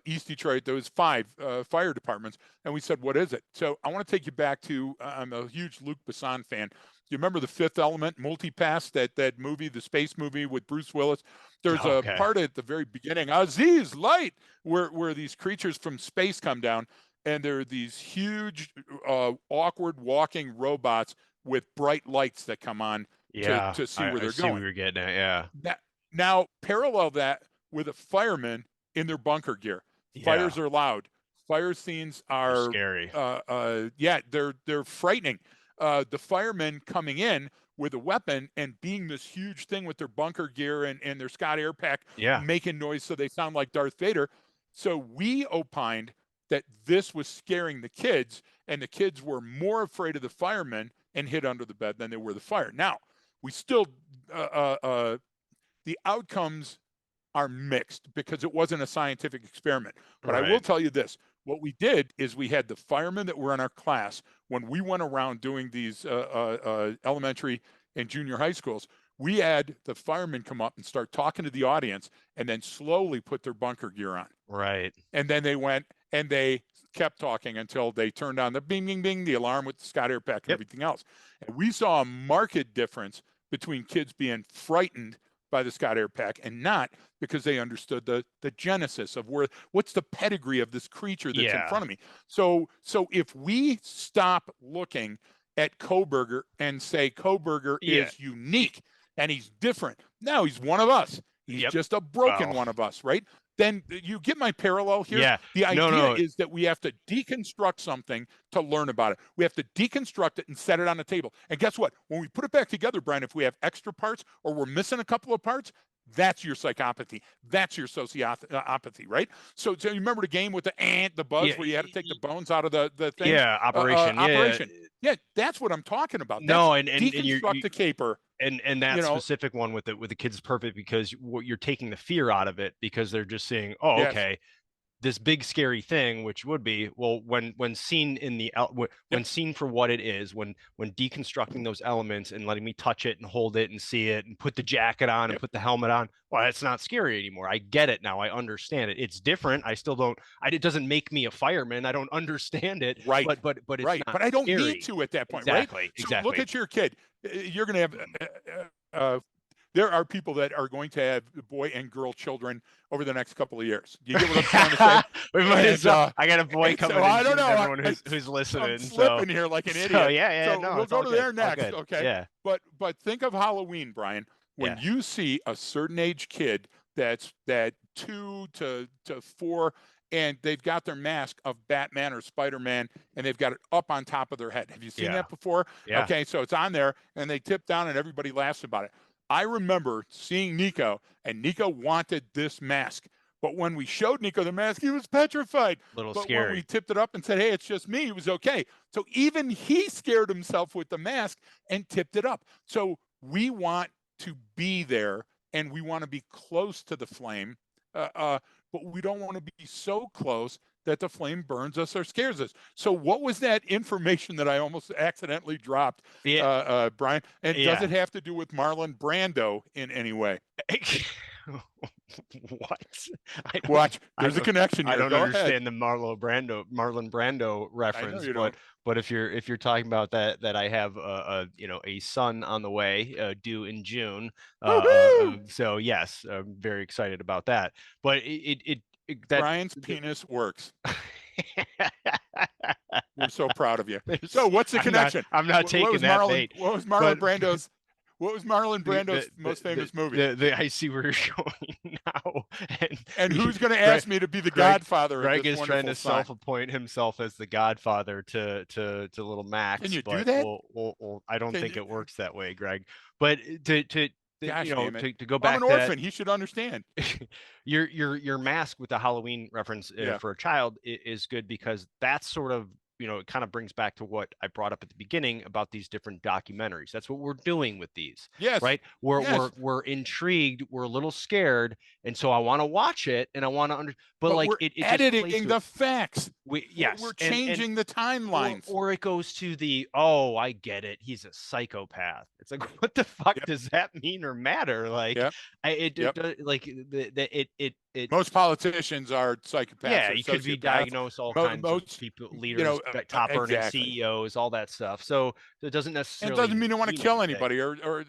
East Detroit. Those 5 fire departments, and we said, "What is it?" So I want to take you back to. I'm a huge Luc Besson fan. Do you remember The Fifth Element, Multipass, that movie, the space movie with Bruce Willis? There's a Okay. part at the very beginning, Aziz Light, where these creatures from space come down, and there are these huge, awkward walking robots with bright lights that come on Yeah. to see where I they're see what going. you're getting at. Yeah. Now parallel that with a fireman in their bunker gear. Yeah. Fires are loud. Fire scenes They're are, scary. yeah, they're frightening. The firemen coming in with a weapon and being this huge thing with their bunker gear and their Scott Air Pack, Yeah. making noise so they sound like Darth Vader. So we opined that this was scaring the kids, and the kids were more afraid of the firemen and hid under the bed than they were the fire. Now, we still, the outcomes are mixed because it wasn't a scientific experiment. But I will Right. tell you this. What we did is we had the firemen that were in our class when we went around doing these elementary and junior high schools. We had the firemen come up and start talking to the audience and then slowly put their bunker gear on. Right. And then they went and they kept talking until they turned on the bing, bing, bing, the alarm with the Scott Air Pack and Yep. everything else. And we saw a marked difference between kids being frightened by the Scott Air Pack and not, because they understood the genesis of what's the pedigree of this creature that's in Yeah. front of me. So if we stop looking at Kohberger and say Kohberger Yeah. is unique and he's different, no, he's one of us. He's Yep. just a broken Wow. one of us, right? Then you get my parallel here. Yeah. The idea No. is that we have to deconstruct something to learn about it. We have to deconstruct it and set it on the table. And guess what? When we put it back together, Brian, if we have extra parts or we're missing a couple of parts, that's your psychopathy. That's your sociopathy, right? So you remember the game with the buzz Yeah. where you had to take the bones out of the thing? Yeah. Operation. Yeah. Operation. Yeah, that's what I'm talking about. That's No, and you're deconstruct the caper. and You that know, specific one with the kids is perfect because you're taking the fear out of it because they're just saying, oh, yes. okay, this big scary thing, which would be, well, when seen in when Yep. seen for what it is, when deconstructing those elements and letting me touch it and hold it and see it and put the jacket on and Yep. put the helmet on, well, it's not scary anymore. I get it now. I understand it. It's different. I still don't. It doesn't make me a fireman. I don't understand it. Right. But it's right. not But I don't scary. need to at that point, Exactly. right? So Exactly. look at your kid. You're going to have. There are people that are going to have boy and girl children over the next couple of years. You get what I'm trying to say? We might as well. I got a boy coming so, in I don't June, know. everyone who's listening. I'm slipping here like an idiot. So yeah, so no, we'll it's go all to good. there next, All good. okay? Yeah. But think of Halloween, Brian. When Yeah. you see a certain age kid that 2 to 4, and they've got their mask of Batman or Spider-Man, and they've got it up on top of their head. Have you seen Yeah. that before? Yeah. Okay, so it's on there, and they tip down, and everybody laughs about it. I remember seeing Nico, and Nico wanted this mask. But when we showed Nico the mask, he was petrified. Little But scary. when we tipped it up and said, hey, it's just me, he was okay. So even he scared himself with the mask and tipped it up. So we want to be there, and we want to be close to the flame, but we don't want to be so close that the flame burns us or scares us. So what was that information that I almost accidentally dropped, Brian? And does it have to do with Marlon Brando in any way? What? Watch, there's a connection here. I don't Go understand ahead. the Marlon Brando reference, don't. But if you're talking about that I have a son on the way due in June, so yes, I'm very excited about that. But Brian's penis works. We're so proud of you. So what's the connection? I'm not taking that bait. What was Marlon Brando's? What was Marlon Brando's most famous movie? I see where you're going now. And who's going to Greg, ask me to be the godfather of Greg this is trying wonderful to son? self-appoint himself as the godfather to little Can Max, you do but that? I don't Can think you, it works that way, Greg. But gosh, damn it. to go Well, I'm back an to that, orphan. He should understand. your mask with the Halloween reference Yeah. for a child is good because that's sort of, it kind of brings back to what I brought up at the beginning about these different documentaries. That's what we're doing with these, Yes. right? Yes. We're intrigued, we're a little scared, and so I want to watch it and I want to but But like we're it just plays editing to it. the facts. We're Yes, and changing the timelines. or it goes to the, oh, I get it, he's a psychopath. It's like, what the fuck Yep. does that mean or matter? Like, Yep. Yep. like it Most politicians are psychopaths yeah, or you could be sociopaths. diagnosed all kinds of Most, people, leaders, top earning exactly. CEOs, all that stuff. So it doesn't And it necessarily doesn't mean they want to mean kill anything. anybody or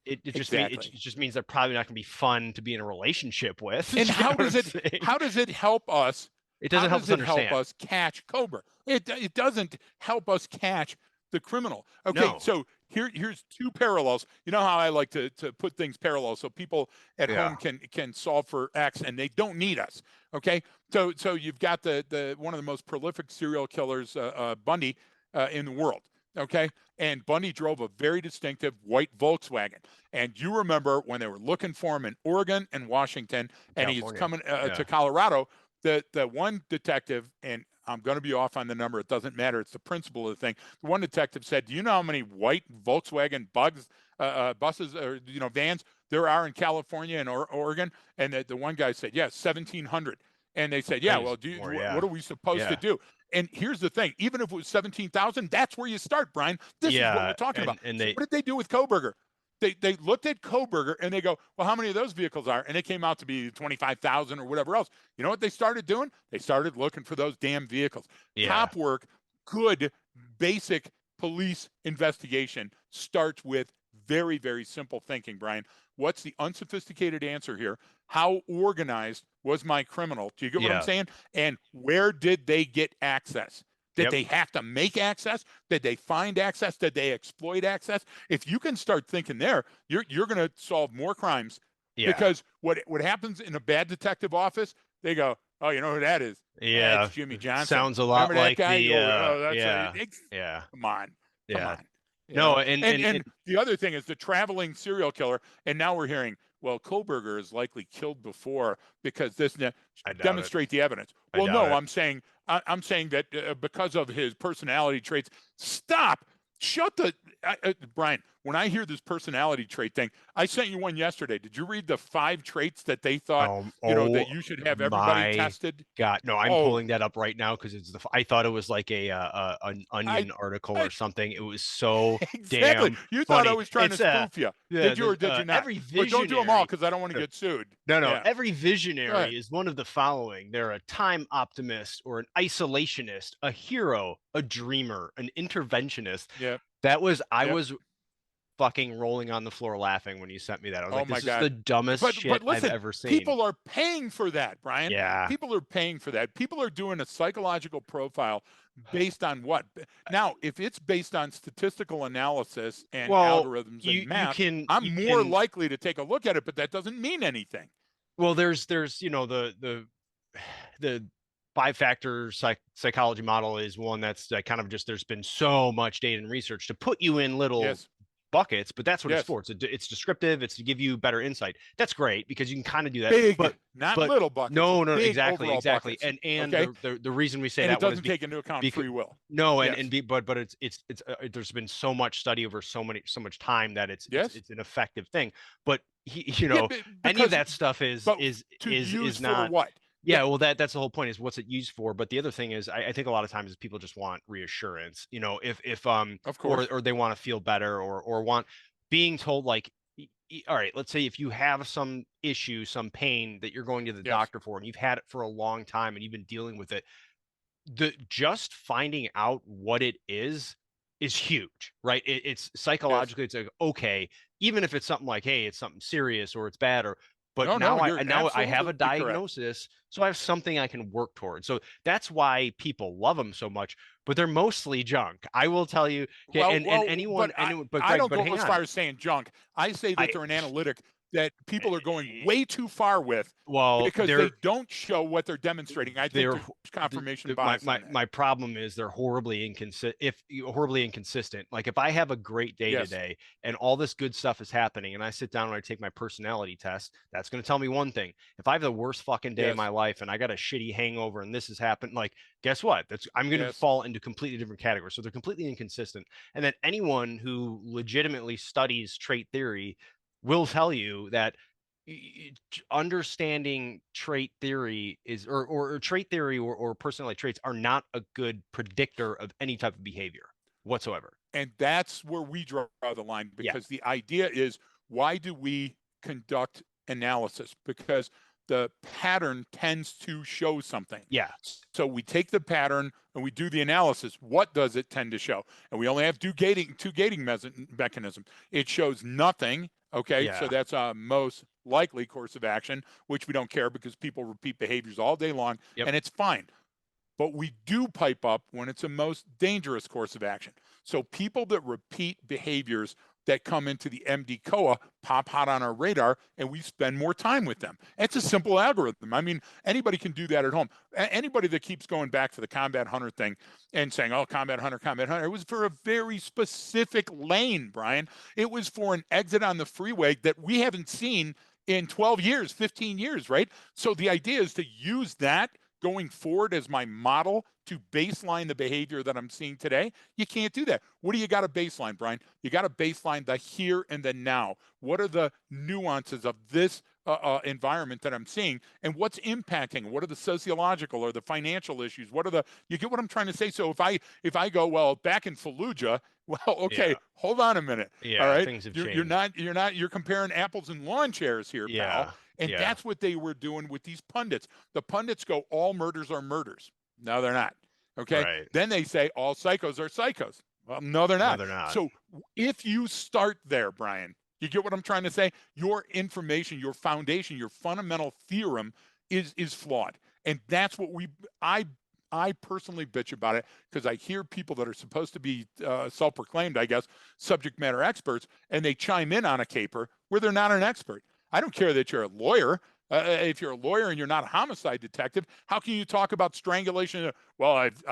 It exactly. just means they're probably not going to be fun to be in a relationship with. And You know what I'm saying? how does it help us? It How doesn't help does us it help understand. us catch Cobra? It doesn't help us catch the criminal. Okay, No. so here's two parallels. You know how I like to put things parallel so people at Yeah. home can solve for X and they don't need us. Okay, so you've got the one of the most prolific serial killers, Bundy, in the world. Okay, and Bundy drove a very distinctive white Volkswagen. And you remember when they were looking for him in Oregon and Washington, and he's California. coming Yeah. to Colorado. The one detective, and I'm going to be off on the number. It doesn't matter. It's the principle of the thing. The one detective said, "Do you know how many white Volkswagen buses, or vans there are in California and Oregon?" And the one guy said, "Yeah, 1,700." And they said, "Yeah, well, More, what are we supposed to do?" And here's the thing: even if it was 17,000, that's where you start, Brian. This is what we're talking about. and So they what did they do with Koberger? They looked at Koberger and they go, well, how many of those vehicles are? And it came out to be 25,000 or whatever else. You know what they started doing? They started looking for those damn vehicles. Cop work, good, basic police investigation starts with very, very simple thinking, Brian. What's the unsophisticated answer here? How organized was my criminal? Do you get what I'm saying? And where did they get access? Did they have to make access? Did they find access? Did they exploit access? If you can start thinking there, you're going to solve more crimes. Because what happens in a bad detective office, they go, oh, you know who that is? Yeah, it's Jimmy Johnson. sounds a lot Remember like that guy? the Yeah. Come on. No, and the other thing is the traveling serial killer, and now we're hearing, well, Koberger is likely killed before because this demonstrate the evidence. Well, no, I'm saying that because of his personality traits. Stop. Shut the Brian. When I hear this personality trait thing, I sent you one yesterday. Did you read the 5 traits that they thought that you should have everybody tested? God, no, I'm pulling that up right now because it's I thought it was like an Onion article or something. It was so exactly. damn You funny. thought I was trying to spoof you. Did you or did you not? Every But don't do them all because I don't want to get sued. No. Every visionary is one of the following. They're a time optimist or an isolationist, a hero, a dreamer, an interventionist. Yeah. That was I was fucking rolling on the floor laughing when you sent me that. I was like, this is the dumbest shit listen, I've ever seen. People are paying for that, Brian. Yeah. People are paying for that. People are doing a psychological profile based on what? Now, if it's based on statistical analysis and algorithms and math, I'm more likely to take a look at it, but that doesn't mean anything. Well, there's the 5-factor psychology model is one that's kind of just, there's been so much data and research to put you in little buckets, but that's what it's for. It's descriptive. It's to give you better insight. That's great because you can kind of do that. Big, but little buckets. No, exactly. Buckets. And the reason we say that it doesn't take into account free will. No, but it's there's been so much study over so much time that it's an effective thing. But any of that stuff is not what. Yeah, well, that's the whole point, is what's it used for. But the other thing is, I think a lot of times people just want reassurance, if of course, or they want to feel better or want being told, like, all right, let's say if you have some issue, some pain that you're going to the doctor for, and you've had it for a long time and you've been dealing with it, just finding out what it is huge, right? It's psychologically, it's like, okay, even if it's something like, hey, it's something serious or it's bad, or But No, now I have a absolutely correct. diagnosis, so I have something I can work towards. So that's why people love them so much, but they're mostly junk. I will tell you. Okay, and But anyone, but I Greg, don't but go hang as on. far as saying junk. I say that I they're an analytic that people are going eh, way too far with well, because they don't show what they're demonstrating. I think they're there's confirmation my, bias on that. my problem is they're horribly inconsistent. Like if I have a great day Yes, today and all this good stuff is happening and I sit down and I take my personality test, that's going to tell me one thing. If I have the worst fucking day of my yes, life and I got a shitty hangover and this has happened, like guess what, that's I'm going to yes. fall into completely different categories. So they're completely inconsistent. And then anyone who legitimately studies trait theory will tell you that understanding trait theory is or trait theory or personality traits are not a good predictor of any type of behavior whatsoever. And that's where we draw the line Yeah. because the idea is why do we conduct analysis? Because the pattern tends to show something. Yeah. So we take the pattern and we do the analysis. What does it tend to show? And we only have two gating mechanisms. It shows nothing. Okay, so Yeah. that's a most likely course of action, which we don't care because people repeat behaviors all day long, Yep. and it's fine. But we do pipe up when it's a most dangerous course of action. So people that repeat behaviors that come into the MD-COA pop hot on our radar, and we spend more time with them. It's a simple algorithm. I mean, anybody can do that at home. Anybody that keeps going back to the combat hunter thing and saying, oh, combat hunter, it was for a very specific lane, Brian. It was for an exit on the freeway that we haven't seen in 12 years, 15 years, right? So the idea is to use that going forward as my model to baseline the behavior that I'm seeing today. You can't do that. What do you got to baseline, Brian? You got to baseline the here and the now. What are the nuances of this environment that I'm seeing, and what's impacting? What are the sociological or the financial issues? What are the? You get what I'm trying to say? So if I go, well, back in Fallujah, well, okay, Yeah. hold on a minute. All Yeah. right, Things have you're changed. not you're comparing apples and lawn chairs here, pal. Yeah. And Yeah. that's what they were doing with these pundits. The pundits go, all murders are murders. No, they're not. Okay. Right. Then they say all psychos are psychos. Well, no, they're No, not. they're not. So if you start there, Brian, you get what I'm trying to say? Your information, your foundation, your fundamental theorem is flawed. And that's what I personally bitch about it because I hear people that are supposed to be self-proclaimed, I guess, subject matter experts, and they chime in on a caper where they're not an expert. I don't care that you're a lawyer. If you're a lawyer and you're not a homicide detective, how can you talk about strangulation? Well, I've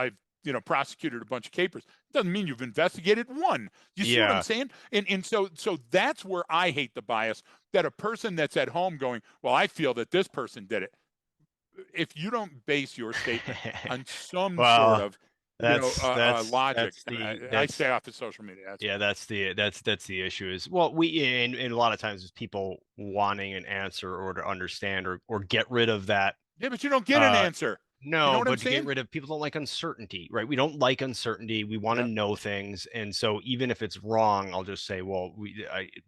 prosecuted a bunch of capers. It doesn't mean you've investigated one. You see what I'm Yeah. saying? And so that's where I hate the bias that a person that's at home going, well, I feel that this person did it. If you don't base your statement on some sort Well, of logic, I that's stay off of social media. That's yeah, that's the issue is well and a lot of times it's people wanting an answer or to understand or get rid of that. yeah, but you don't get an uh answer. You know no, what I'm but to get saying? rid of people don't like uncertainty, right? We don't like uncertainty. We want to Yeah, know things, and so even if it's wrong, I'll just say, well,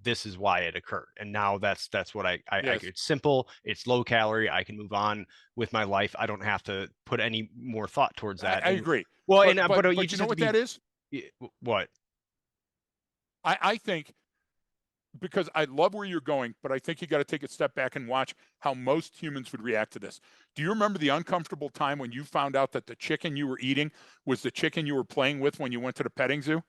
this is why it occurred, and now that's what I yes, it's simple, it's low calorie. I can move on with my life. I don't have to put any more thought towards that. I And agree. well, But and but you but you just know have to what that be is? what? I think because I love where you're going, but I think you got to take a step back and watch how most humans would react to this. Do you remember the uncomfortable time when you found out that the chicken you were eating was the chicken you were playing with when you went to the petting zoo?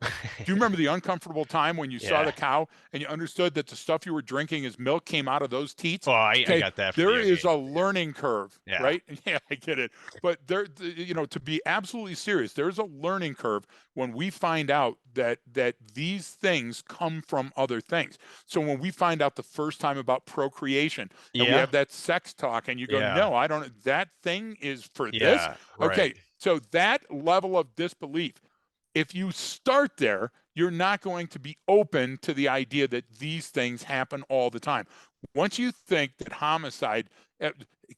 Do you remember the uncomfortable time when you saw Yeah. the cow and you understood that the stuff you were drinking as milk came out of those teats? Oh, I Okay, got that from a there young is age. a learning curve, Yeah. right? Yeah, I get it. But to be absolutely serious, there's a learning curve when we find out that these things come from other things. So when we find out the first time about procreation and we Yeah. have that sex talk and you go, Yeah. no, I don't, that thing is for this. Yeah. Right. Okay. So that level of disbelief, if you start there, you're not going to be open to the idea that these things happen all the time. Once you think that homicide,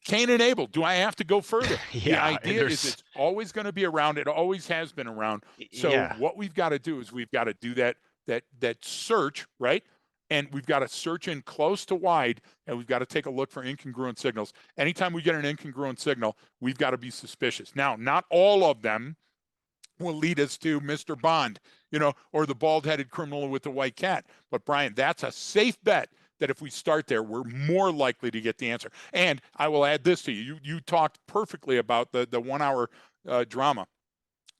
Cain and Abel, do I have to go further? The Yeah. And idea is it's always going to be around. It always has been around. So yeah. what we've got to do is we've got to do that search, right? And we've got to search in close to wide, and we've got to take a look for incongruent signals. Anytime we get an incongruent signal, we've got to be suspicious. Now, not all of them will lead us to Mr. Bond, or the bald-headed criminal with the white cat. But Brian, that's a safe bet that if we start there, we're more likely to get the answer. And I will add this to you. You talked perfectly about the 1 hour drama.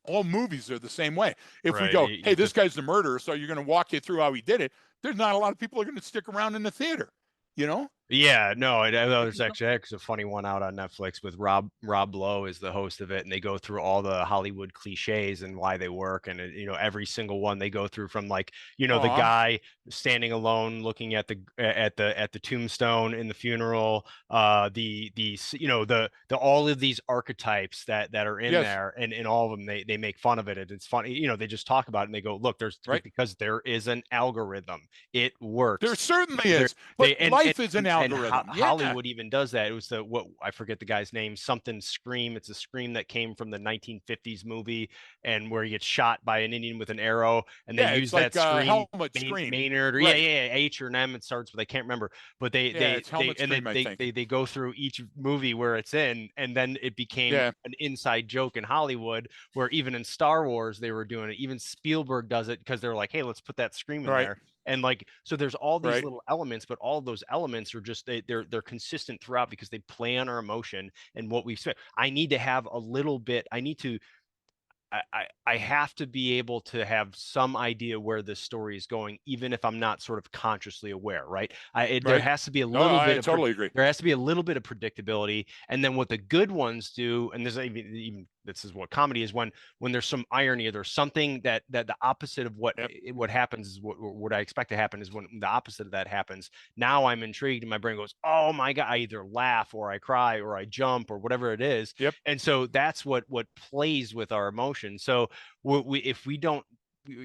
All movies are the same way. If we Right. go, hey, this Just guy's the murderer, so you're going to walk you through how he did it, there's not a lot of people are going to stick around in the theater, you know? yeah, no, there's actually a funny one out on Netflix with Rob Lowe is the host of it, and they go through all the Hollywood cliches and why they work, and every single one they go through from like the Aw, guy standing alone looking at the tombstone in the funeral, the all of these archetypes that are in yes, there, and all of them they make fun of it, and it's funny, they just talk about it and they go, look, there's right. because there is an algorithm, it works. There certainly There is, but they life is an and algorithm. Yeah, Hollywood even does that. It was what I forget the guy's name, something Scream. It's a Scream that came from the 1950s movie, and where he gets shot by an Indian with an arrow, and they yeah. use It's that like Scream. helmet scream, Maynard, or yeah, right? yeah, yeah, H or an M. It starts with I can't remember, but they Yeah, they it's they helmet and then scream, I think. they go through each movie where it's in, and then it became Yeah, an inside joke in Hollywood, where even in Star Wars they were doing it. Even Spielberg does it because they're like, hey, let's put that Scream in right, there, and like so there's all these right. little elements, but all of those elements are just they're consistent throughout because they play on our emotion and what we expect. I need to have a little bit, I need to I have to be able to have some idea where this story is going, even if I'm not sort of consciously aware, right? There Right. has to be a No, little bit I of totally agree. there has to be a little bit of predictability, and then what the good ones do, and there's even this is what comedy is, when there's some irony or there's something that the opposite of Yep. what happens is what I expect to happen is when the opposite of that happens. Now I'm intrigued, and my brain goes, oh my god, I either laugh or I cry or I jump or whatever it is, Yep. and so that's what plays with our emotions. So if we don't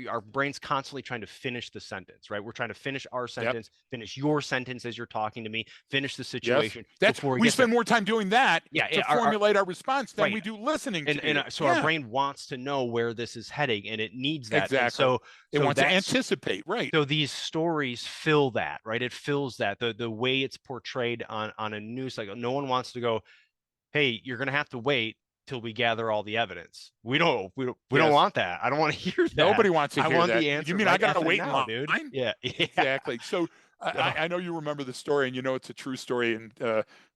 our brain's constantly trying to finish the sentence, right? We're trying to finish our Yep. sentence, finish your sentence as you're talking to me, finish the Yes. situation That's before we we get there. spend more time doing that Yeah, to formulate our response than right. we do listening to And you. so our Yeah, brain wants to know where this is heading, and it needs that. And exactly. It so wants to that's anticipate, right? so these stories fill that, right? It fills that the way it's portrayed on a news cycle. No one wants to go, hey, you're going to have to wait till we gather all the evidence. We don't Yes. want that. I don't want to hear that. Nobody wants to I hear want that. the You answer mean I right gotta effing wait in now, dude. line? Yeah. Yeah. Exactly. So Oh, I know you remember the story, and you know it's a true story. And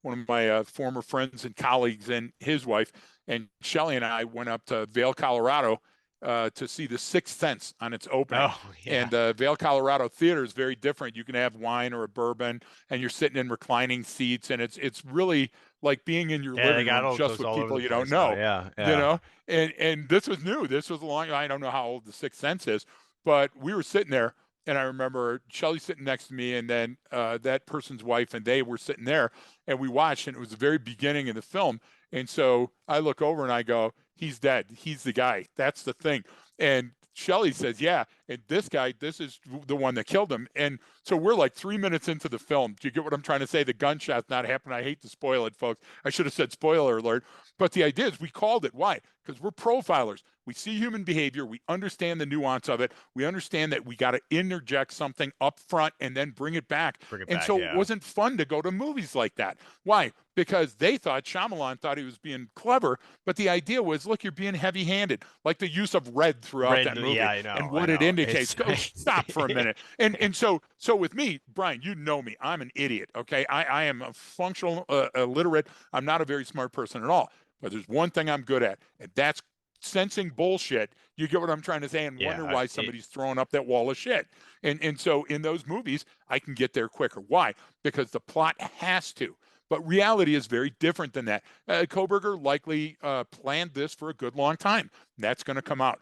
one of my former friends and colleagues and his wife and Shelly and I went up to Vail, Colorado, to see The Sixth Sense on its opening. oh yeah. And Vail, Colorado theater is very different. You can have wine or a bourbon, and you're sitting in reclining seats, and it's really like being in your Yeah, they living got room all just those with all over people the you don't place now. know. Yeah. You Yeah. know, and this was new. This was a long. I don't know how old The Sixth Sense is, but we were sitting there, and I remember Shelly sitting next to me, and then that person's wife, and they were sitting there, and we watched, and it was the very beginning of the film. And so I look over and I go, he's dead. He's the guy. That's the thing. And Shelly says, yeah. And this guy, this is the one that killed him. And so we're like 3 minutes into the film. Do you get what I'm trying to say? The gunshot's not happening. I hate to spoil it, folks. I should have said spoiler alert. But the idea is we called it. Why? Because we're profilers. We see human behavior. We understand the nuance of it. We understand that we got to interject something up front and then bring it back. Bring it And back. so it Yeah. wasn't fun to go to movies like that. Why? Because they thought Shyamalan thought he was being clever, but the idea was, look, you're being heavy-handed, like the use of red throughout Red. that Yeah, movie I know. and I what it know. indicates. It's Go stop for a minute. And so with me, Brian, you know me. I'm an idiot. Okay, I am a functional illiterate. I'm not a very smart person at all. But there's one thing I'm good at, and that's sensing bullshit. You get what I'm trying to say, and wonder yeah. why somebody's throwing up that wall of shit. And so in those movies, I can get there quicker. Why? Because the plot has to. But reality is very different than that. Koberger likely planned this for a good long time. That's going to come out.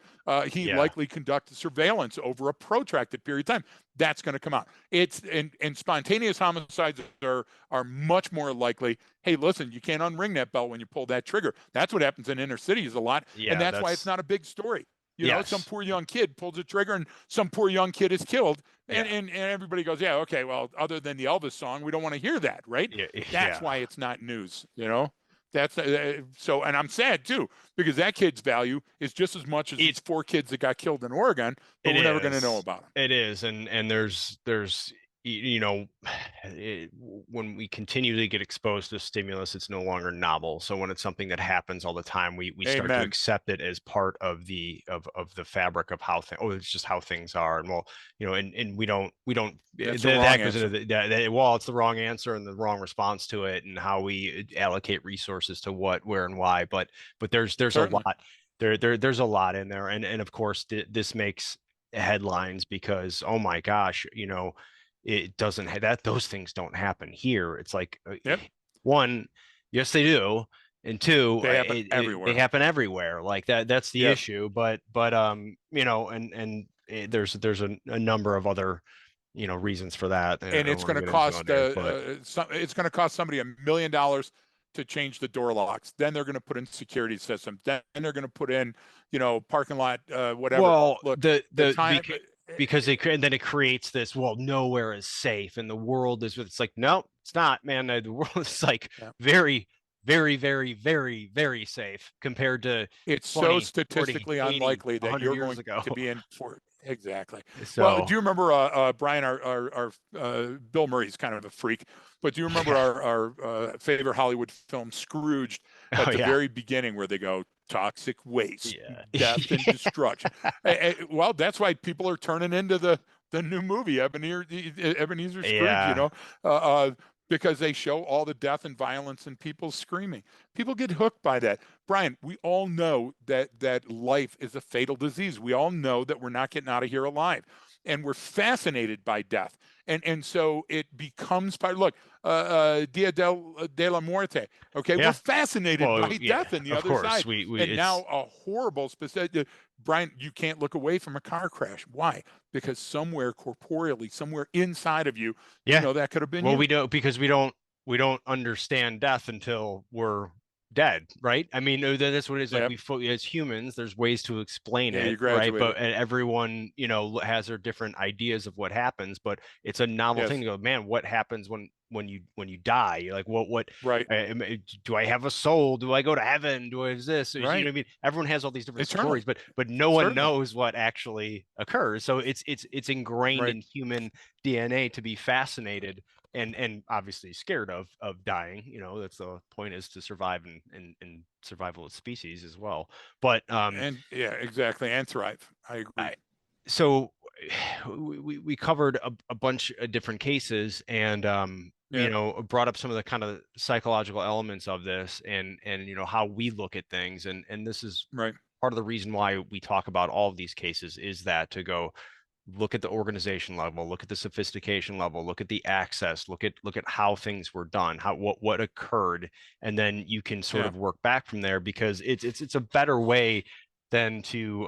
He Yeah. likely conducted surveillance over a protracted period of time. That's going to come out. It's and spontaneous homicides are much more likely. Hey, listen, you can't unring that bell when you pull that trigger. That's what happens in inner cities a lot, and Yeah. that's why it's That's not a big story. You know, some yes. poor young kid pulls a trigger and some poor young kid is killed. And, Yeah. and everybody goes, yeah, okay, well, other than the Elvis song, we don't want to hear that, right? Yeah. That's Yeah. why it's not news, you know? That's so, and I'm sad too, because that kid's value is just as much as these It 4 kids that got killed in Oregon, but it we're never going to know is. about them. It is. And there's you know, when we continue to get exposed to stimulus, it's no longer novel. So when it's something that happens all the time, we start to Amen. accept it as part of the fabric of how things. Oh, it's just how things are, and well, and we don't That's a wrong that goes into answer. well, it's the wrong answer and the wrong response to it, and how we allocate resources to what, where, and why. But there's a Certainly. lot there's a lot in there, and of course this makes headlines because oh my gosh, it doesn't have that those things don't happen here. It's like Yep. one, yes they do, and two, They happen they everywhere. happen everywhere. Like that's the Yes. issue. But and there's a number of other reasons for that. And I And don't it's want going to to get into on cost here, but it's going to cost somebody $1 million to change the door locks. Then they're going to put in security systems. Then they're going to put in, parking lot, whatever. well Look, the the time. because and then it creates this, well, nowhere is safe and the world is, it's like no it's not, man. The world is like Yeah. very very very very very safe compared to It's so 20, 40, statistically 80, unlikely that 100 you're years going ago. to be in for exactly. Well, do So you remember Brian, our Bill Murray's kind of a freak, but do you remember yeah. our favorite Hollywood film Scrooged Oh at the yeah. very beginning where they go toxic waste, Yeah. death and destruction? Well, that's why people are turning into the new movie Ebenezer Scrooge, Yeah. uh, uh, because they show all the death and violence and people screaming. People get hooked by that. Brian, we all know that life is a fatal disease. We all know that we're not getting out of here alive, and we're fascinated by death. And so it becomes part. Look, de la Muerte. Okay, we're Yeah. fascinated Well, by yeah, death and the of other course. side. We And now it's a horrible specific. Brian, you can't look away from a car crash. Why? Because somewhere corporeally, somewhere inside of you, yeah. that could have been Well, you. we don't because we don't understand death until we're dead, right? I mean, that's what it is. Like Yep. as humans, there's ways to explain Yeah, it, you right? But graduated. everyone, has their different ideas of what happens. But it's a novel thing Yes. to go, man. What happens when you die? You're like, what? Right. Do I have a soul? Do I go to heaven? Do I is this? You know what Right. I mean? Everyone has all these different stories, Eternally. but no one Certainly. knows what actually occurs. So it's ingrained Right. in human DNA to be fascinated and obviously scared of dying. That's the point, is to survive and survival of species as well. But And yeah, exactly. And thrive. I I, agree. so we covered a bunch of different cases, and Yeah. brought up some of the kind of psychological elements of this, and how we look at things, and this is Right. part of the reason why we talk about all of these cases, is that to go look at the organization level, look at the sophistication level, look at the access, look at how things were done, how what occurred, and then you can sort Yeah. of work back from there, because it's a better way than to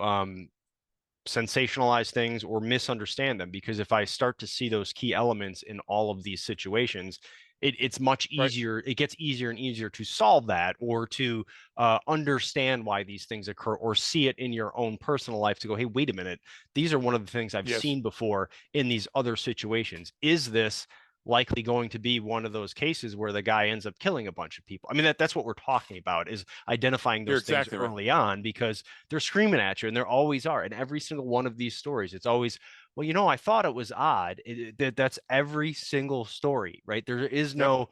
sensationalize things or misunderstand them. Because if I start to see those key elements in all of these situations, it's much Right. easier. It gets easier and easier to solve that, or to understand why these things occur, or see it in your own personal life, to go, hey, wait a minute, these are one of the things I've Yes. seen before in these other situations. Is this likely going to be one of those cases where the guy ends up killing a bunch of people? I mean, that's what we're talking about, is identifying You're those things exactly right. early on, because they're screaming at you, and there always are. In every single one of these stories, it's always, well, I thought it was odd. That's every single story, right? There is Yep. no,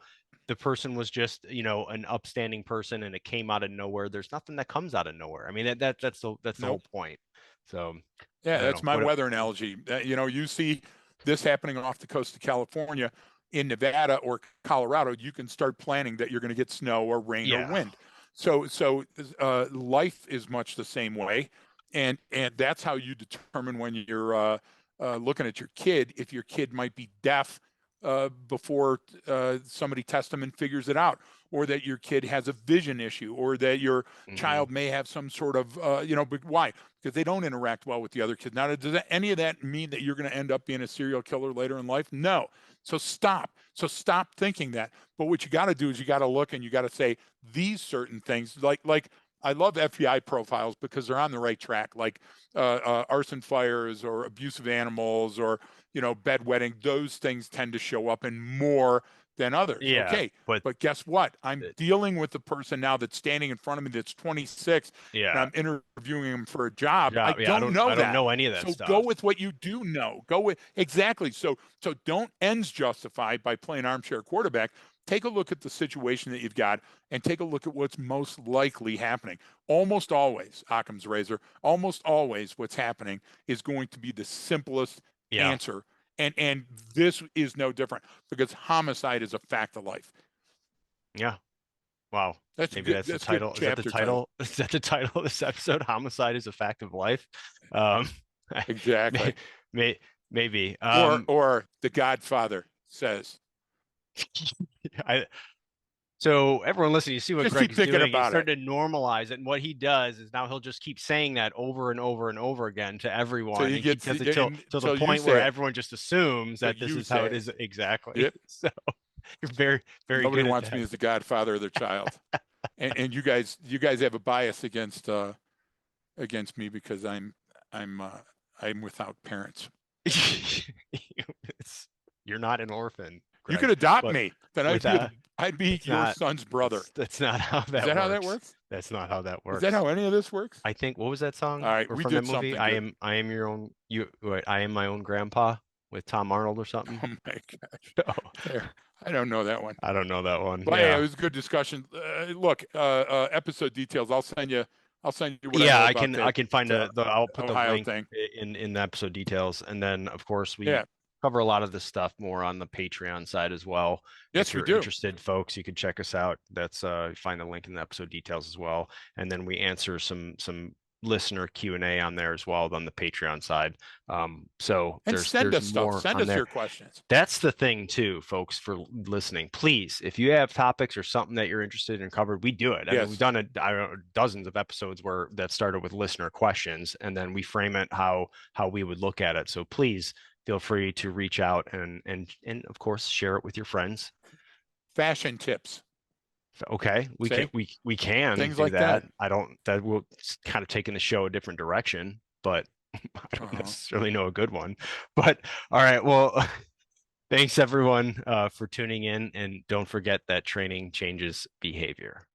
the person was just, an upstanding person and it came out of nowhere. There's nothing that comes out of nowhere. I mean, that's the whole Nope. point. So Yeah, I don't that's know my what. weather analogy. You see this happening off the coast of California, in Nevada or Colorado, you can start planning that you're going to get snow or rain or Yeah. wind. So life is much the same way, and that's how you determine when you're looking at your kid, if your kid might be deaf before somebody tests them and figures it out, or that your kid has a vision issue, or that your Hmm. child may have some sort of but why? Because they don't interact well with the other kids. Now, does any of that mean that you're going to end up being a serial killer later in life? No. So stop. So stop thinking that. But what you got to do is you got to look and you got to say these certain things, like I love FBI profiles because they're on the right track, like arson fires or abuse of animals or bedwetting. Those things tend to show up in more than others. Yeah, Okay. But guess what? I'm dealing with the person now that's standing in front of me that's 26 and yeah, I'm interviewing him for a job. I yeah. don't know I don't that. know any of that So go stuff. with what you do know. Go with exactly. So don't ends justify by playing armchair quarterback. Take a look at the situation that you've got and take a look at what's most likely happening. Almost always, Occam's razor, almost always what's happening is going to be the simplest Yeah, answer. And this is no different because homicide is a fact of life. yeah. Wow. That's a Maybe good that's the that's a good title. Is that the chapter title. title? Is that the title of this episode? Homicide is a fact of life. Um, may, Exactly. maybe. Or The Godfather says. I, so everyone listening, you see what Just Greg keep is thinking doing. He's about it. starting to normalize it. And what he does is now he'll just keep saying that over and over and over again to So everyone you and keep get does it till the until you point where say it. everyone just assumes So that this you is how say it it. is exactly. Yep. So you're very, very Nobody good at wants me that. as the godfather of their child. And you guys have a bias against me because I'm I'm without parents. You're not an orphan, You Greg, could adopt but me. Then with I'd be it's your not son's brother. that's not how Is that that how that works. works? That's not how that Is that works. how any of this works? I think what was that All song right, or we from that did movie? something good. I am your own you wait, I am my own grandpa with Tom Arnold or something. Oh my gosh. No, There. I don't know that one. I don't know that one. But hey, it Yeah. was a good discussion. Look, episode details. I'll send you what I Yeah, know about I that can find I'll put the Ohio link thing. in the episode details, and then of course we Yeah. cover a lot of this stuff more on the Patreon side as well. If Yes, we you're do. interested, folks, you can check us out. That's find the link in the episode details as well, and then we answer some listener Q&A on there as well on the Patreon side. So And send there's us stuff. more Send on us there. your questions. That's the thing too, folks, for listening. Please, if you have topics or something that you're interested in covered, we do it. I mean, we've Yes. done it dozens of episodes where that started with listener questions, and then we frame it how we would look at it. So please feel free to reach out and of course share it with your friends. Fashion tips. Okay, See? we can Things do like that. that. I don't that will kind of taking the show a different direction, but I don't Uh-huh. necessarily know a good one. But all right, well, thanks everyone for tuning in, and don't forget that training changes behavior.